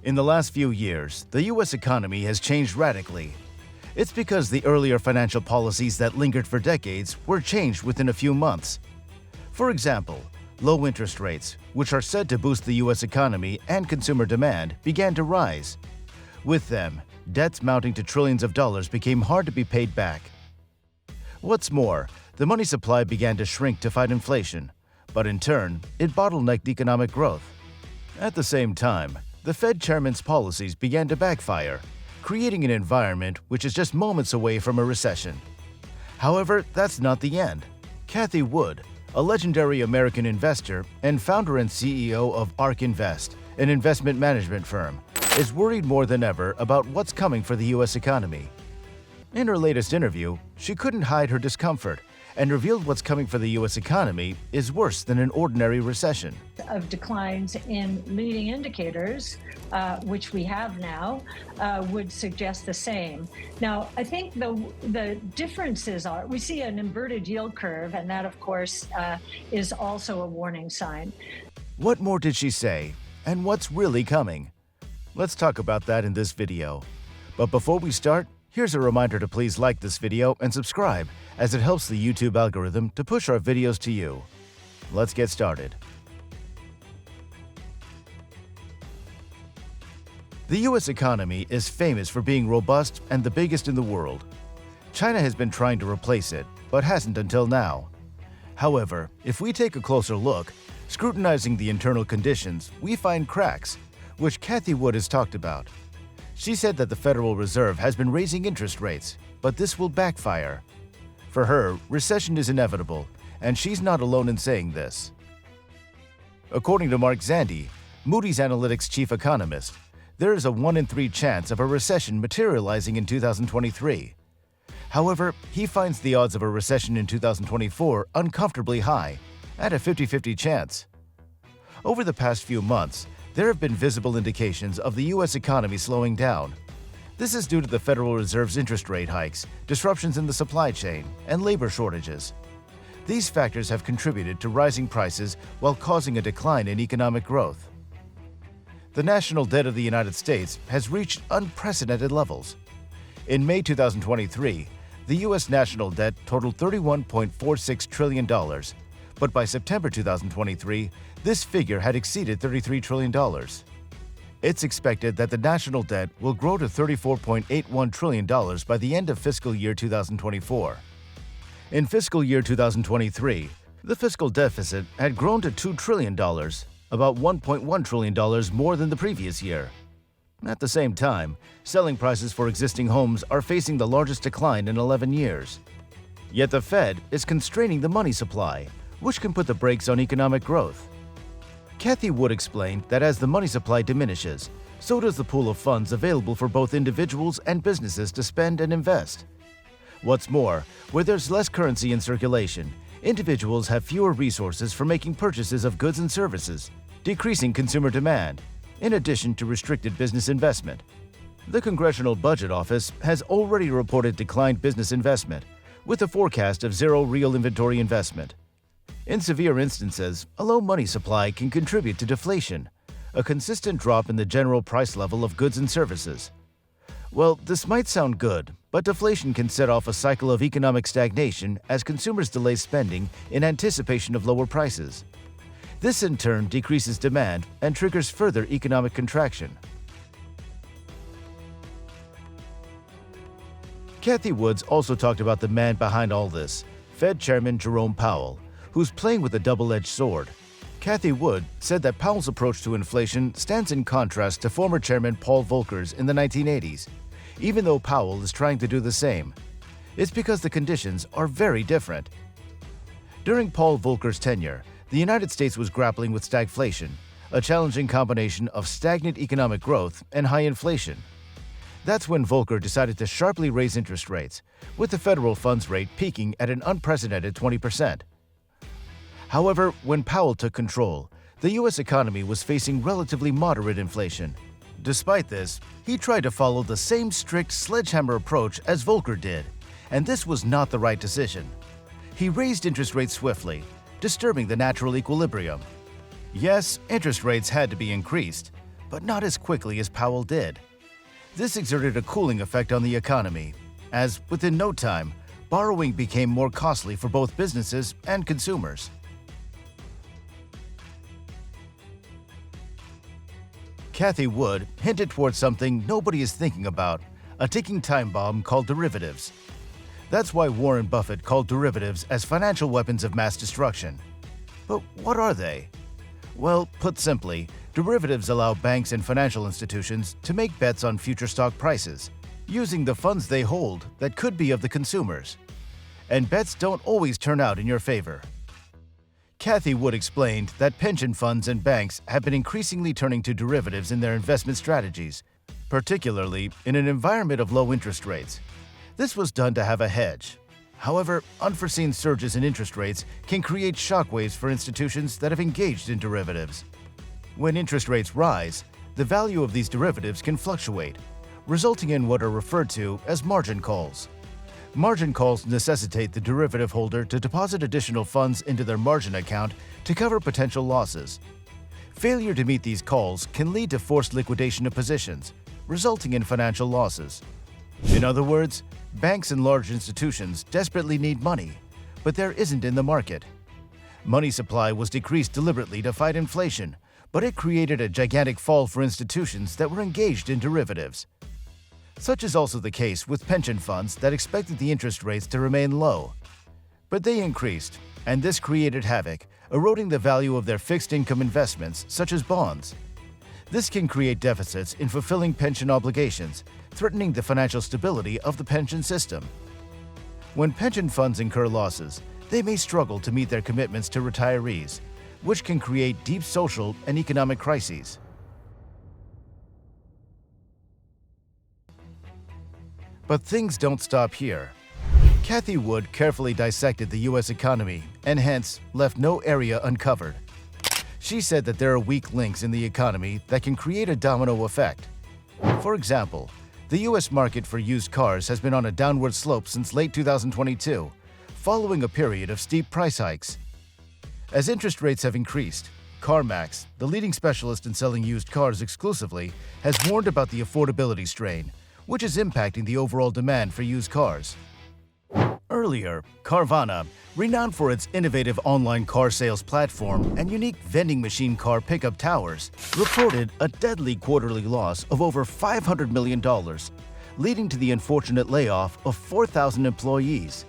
In the last few years, the U.S. economy has changed radically. It's because the earlier financial policies that lingered for decades were changed within a few months. For example, low interest rates, which are said to boost the U.S. economy and consumer demand, began to rise. With them, debts mounting to trillions of dollars became hard to be paid back. What's more, the money supply began to shrink to fight inflation, but in turn, it bottlenecked economic growth. At the same time, the Fed chairman's policies began to backfire, creating an environment which is just moments away from a recession. However, that's not the end. Cathie Wood, a legendary American investor and founder and CEO of ARK Invest, an investment management firm, is worried more than ever about what's coming for the U.S. economy. In her latest interview, she couldn't hide her discomfort and revealed what's coming for the U.S. economy is worse than an ordinary recession. Of declines in leading indicators, which we have now, would suggest the same. Now, I think the differences are, we see an inverted yield curve, and that, of course, is also a warning sign. What more did she say, and what's really coming? Let's talk about that in this video. But before we start, here's a reminder to please like this video and subscribe, as it helps the YouTube algorithm to push our videos to you. Let's get started. The U.S. economy is famous for being robust and the biggest in the world. China has been trying to replace it, but hasn't until now. However, if we take a closer look, scrutinizing the internal conditions, we find cracks, which Cathie Wood has talked about. She said that the Federal Reserve has been raising interest rates, but this will backfire. For her, recession is inevitable, and she's not alone in saying this. According to Mark Zandi, Moody's Analytics chief economist, there is a 1 in 3 chance of a recession materializing in 2023. However, he finds the odds of a recession in 2024 uncomfortably high, at a 50-50 chance. Over the past few months, there have been visible indications of the U.S. economy slowing down. This is due to the Federal Reserve's interest rate hikes, disruptions in the supply chain, and labor shortages. These factors have contributed to rising prices while causing a decline in economic growth. The national debt of the United States has reached unprecedented levels. In May 2023, the U.S. national debt totaled $31.46 trillion, but by September 2023, this figure had exceeded $33 trillion. It's expected that the national debt will grow to $34.81 trillion by the end of fiscal year 2024. In fiscal year 2023, the fiscal deficit had grown to $2 trillion, about $1.1 trillion more than the previous year. At the same time, selling prices for existing homes are facing the largest decline in 11 years. Yet the Fed is constraining the money supply, which can put the brakes on economic growth. Cathie Wood explained that as the money supply diminishes, so does the pool of funds available for both individuals and businesses to spend and invest. What's more, where there's less currency in circulation, individuals have fewer resources for making purchases of goods and services, decreasing consumer demand, in addition to restricted business investment. The Congressional Budget Office has already reported declined business investment, with a forecast of zero real inventory investment. In severe instances, a low money supply can contribute to deflation, a consistent drop in the general price level of goods and services. Well, this might sound good, but deflation can set off a cycle of economic stagnation as consumers delay spending in anticipation of lower prices. This in turn decreases demand and triggers further economic contraction. Cathie Wood also talked about the man behind all this, Fed Chairman Jerome Powell, who's playing with a double-edged sword. Cathie Wood said that Powell's approach to inflation stands in contrast to former Chairman Paul Volcker's in the 1980s, even though Powell is trying to do the same. It's because the conditions are very different. During Paul Volcker's tenure, the United States was grappling with stagflation, a challenging combination of stagnant economic growth and high inflation. That's when Volcker decided to sharply raise interest rates, with the federal funds rate peaking at an unprecedented 20%. However, when Powell took control, the U.S. economy was facing relatively moderate inflation. Despite this, he tried to follow the same strict sledgehammer approach as Volcker did, and this was not the right decision. He raised interest rates swiftly, disturbing the natural equilibrium. Yes, interest rates had to be increased, but not as quickly as Powell did. This exerted a cooling effect on the economy, as within no time, borrowing became more costly for both businesses and consumers. Cathie Wood hinted towards something nobody is thinking about, a ticking time bomb called derivatives. That's why Warren Buffett called derivatives as financial weapons of mass destruction. But what are they? Well, put simply, derivatives allow banks and financial institutions to make bets on future stock prices, using the funds they hold that could be of the consumers. And bets don't always turn out in your favor. Cathie Wood explained that pension funds and banks have been increasingly turning to derivatives in their investment strategies, particularly in an environment of low interest rates. This was done to have a hedge. However, unforeseen surges in interest rates can create shockwaves for institutions that have engaged in derivatives. When interest rates rise, the value of these derivatives can fluctuate, resulting in what are referred to as margin calls. Margin calls necessitate the derivative holder to deposit additional funds into their margin account to cover potential losses. Failure to meet these calls can lead to forced liquidation of positions, resulting in financial losses. In other words, banks and large institutions desperately need money, but there isn't in the market. Money supply was decreased deliberately to fight inflation, but it created a gigantic fall for institutions that were engaged in derivatives. Such is also the case with pension funds that expected the interest rates to remain low. But they increased, and this created havoc, eroding the value of their fixed income investments, such as bonds. This can create deficits in fulfilling pension obligations, threatening the financial stability of the pension system. When pension funds incur losses, they may struggle to meet their commitments to retirees, which can create deep social and economic crises. But things don't stop here. Cathie Wood carefully dissected the U.S. economy and hence left no area uncovered. She said that there are weak links in the economy that can create a domino effect. For example, the U.S. market for used cars has been on a downward slope since late 2022, following a period of steep price hikes. As interest rates have increased, CarMax, the leading specialist in selling used cars exclusively, has warned about the affordability strain, which is impacting the overall demand for used cars. Earlier, Carvana, renowned for its innovative online car sales platform and unique vending machine car pickup towers, reported a deadly quarterly loss of over $500 million, leading to the unfortunate layoff of 4,000 employees.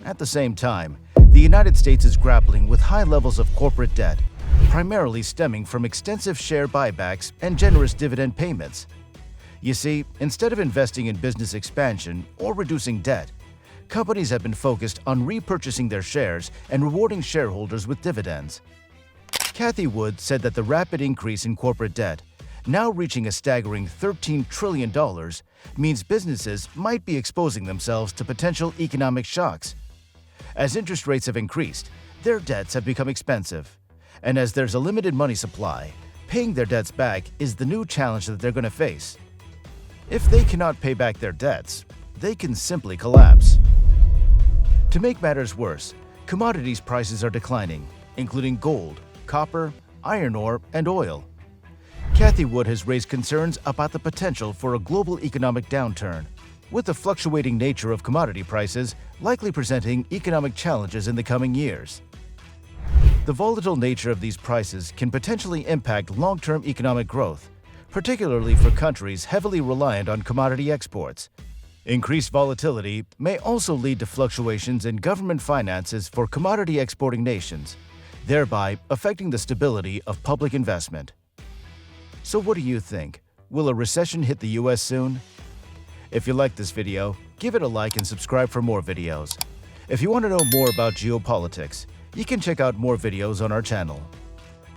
At the same time, the United States is grappling with high levels of corporate debt, primarily stemming from extensive share buybacks and generous dividend payments. You see, instead of investing in business expansion or reducing debt, companies have been focused on repurchasing their shares and rewarding shareholders with dividends. Cathie Wood said that the rapid increase in corporate debt, now reaching a staggering $13 trillion, means businesses might be exposing themselves to potential economic shocks. As interest rates have increased, their debts have become expensive. And as there's a limited money supply, paying their debts back is the new challenge that they're going to face. If they cannot pay back their debts, they can simply collapse. To make matters worse, commodities prices are declining, including gold, copper, iron ore, and oil. Cathie Wood has raised concerns about the potential for a global economic downturn, with the fluctuating nature of commodity prices likely presenting economic challenges in the coming years. The volatile nature of these prices can potentially impact long-term economic growth, particularly for countries heavily reliant on commodity exports. Increased volatility may also lead to fluctuations in government finances for commodity exporting nations, thereby affecting the stability of public investment. So what do you think? Will a recession hit the U.S. soon? If you liked this video, give it a like and subscribe for more videos. If you want to know more about geopolitics, you can check out more videos on our channel.